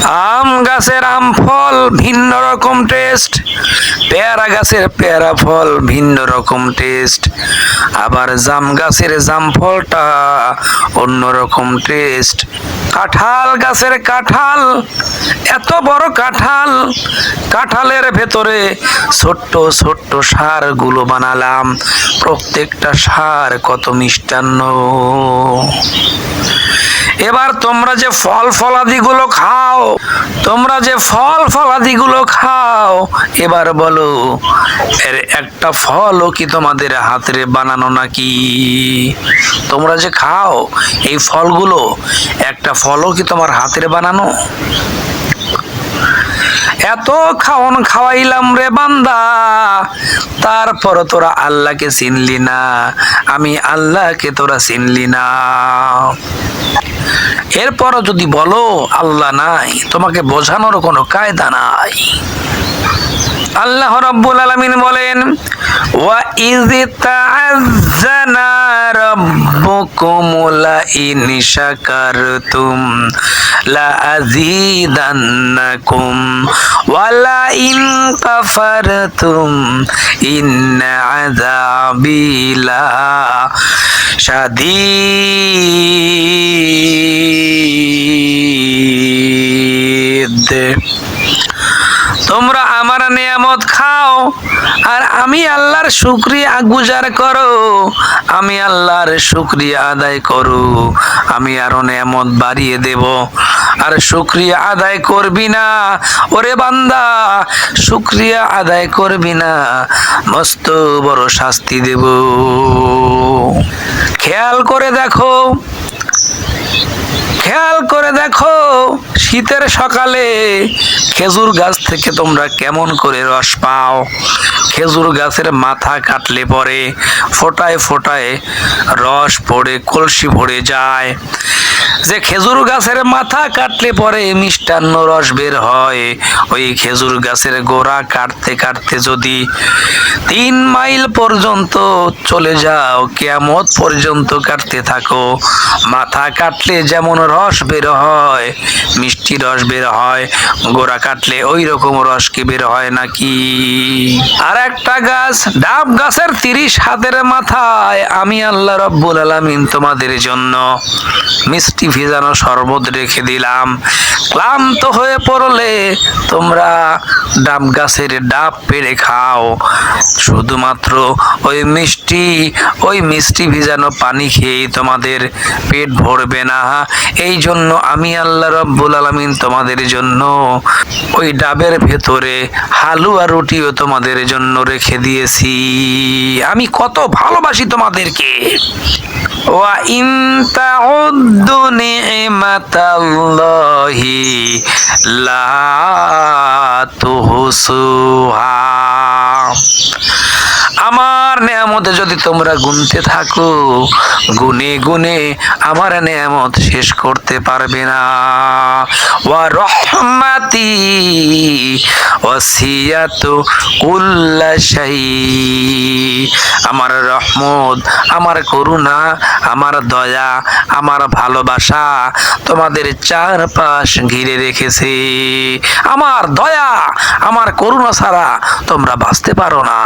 আম গাছের আম ফল ভিন্ন রকম টেস্ট, পেয়ারা গাছের পেয়ারা ফল ভিন্ন রকম টেস্ট, আবার জাম গাছের জাম ফলটা অন্যরকম টেস্ট। কাঁঠাল গাছের কাঁঠাল, এত বড় কাঁঠাল, কাঁঠালের ভেতরে ছোট্ট ছোট্ট সারগুলো বানালাম, প্রত্যেকটা সার কত মিষ্টান্ন। এবার তোমরা যে ফল ফলাদিগুলো খাও, তোমরা যে ফল ফলাদিগুলো খাও, এবার বলো এর একটা ফলও কি তোমাদের হাতের বানানো নাকি? তোমরা যে খাও এই ফলগুলো, একটা ফলও কি তোমার হাতের বানানো? এত খাওন খাওয়াইলাম রে বান্দা, তারপর তোরা আল্লাহকে চিনলি না, আমি আল্লাহকে তোরা চিনলি না। এরপরও যদি বলো আল্লাহ নাই, তোমাকে বোঝানোর কোনো কায়দা নাই। আল্লাহ রাব্বুল আলামিন বলেন, ওয়া ইয তা'আযানা রাব্বুকুম লা ইন শাকারতুম লা আযীদান্নাকুম ওয়া লা ইন কাফারতুম ইন্না আযাবি লা শাদীদ। তোমরা আমার নিয়ামত খাও আর আমি আল্লাহর শুকরিয়া গুজার করো, আমি আল্লাহর শুকরিয়া আদায় করো, আমি আরো নিয়ামত বাড়িয়ে দেব। আর শুকরিয়া আদায় করবি না, ওরে বান্দা, শুকরিয়া আদায় করবি না, মস্ত বড় শাস্তি দেব। খেয়াল করে দেখো, খেয়াল করে দেখো, শীতের সকালে খেজুর গাছ থেকে তোমরা কেমন করে রস পাও? খেজুর গাছের মাথা কাটলে পরে ফোটায় ফোটায় রস পড়ে কলসি ভরে যায়। যে খেজুর গাছের মাথা কাটলে পরে মিষ্টান্ন রস বের হয়, ওই খেজুর গাছের গোড়া কাটতে কাটতে যদি 3 মাইল পর্যন্ত চলে যাও, কিয়ামত পর্যন্ত কাটতে থাকো, মাথা কাটলে যেমন রস বের হয়, মিষ্টি রস বের হয়, গোড়া কাটলে ওই রকম রস কি বের হয় নাকি? আর একটা গাছ, ডাব গাছের 30 হাতের মাথায় আমি আল্লাহ রাব্বুল আলামিন তোমাদের জন্য মিষ্টি ভেজানো শরবত রেখে দিলাম। ক্লান্ত হয়ে পড়লে তোমরা ডাব গাছের ডাব পেড়ে খাও, শুধুমাত্র ওই মিষ্টি ভিজানো পানি খেয়ে তোমাদের পেট ভরবে না। এই জন্য আমি আল্লাহ রাব্বুল আলামিন তোমাদের জন্য ওই ডাবের ভেতরে হালুয়া রুটিও তোমাদের জন্য রেখে দিয়েছি। আমি কত ভালোবাসি তোমাদেরকে। ওয়া ইন তাউদ্দু নি'মাতাল্লাহি লা তুহসুহা। আমার নেয়ামতে যদি তোমরা গুনতে থাকো, গুনে গুনে আমার নেয়ামত শেষ করতে পারবে না। ওয়া রাহমাতি ওয়াসিয়াতু কুল্লা শাই। আমার রহমত, আমার করুণা, আমার দয়া, আমার ভালোবাসা তোমাদের চারপাশ ঘিরে রেখেছে। আমার দয়া, আমার করুণা ছাড়া তোমরা বাঁচতে পারো না।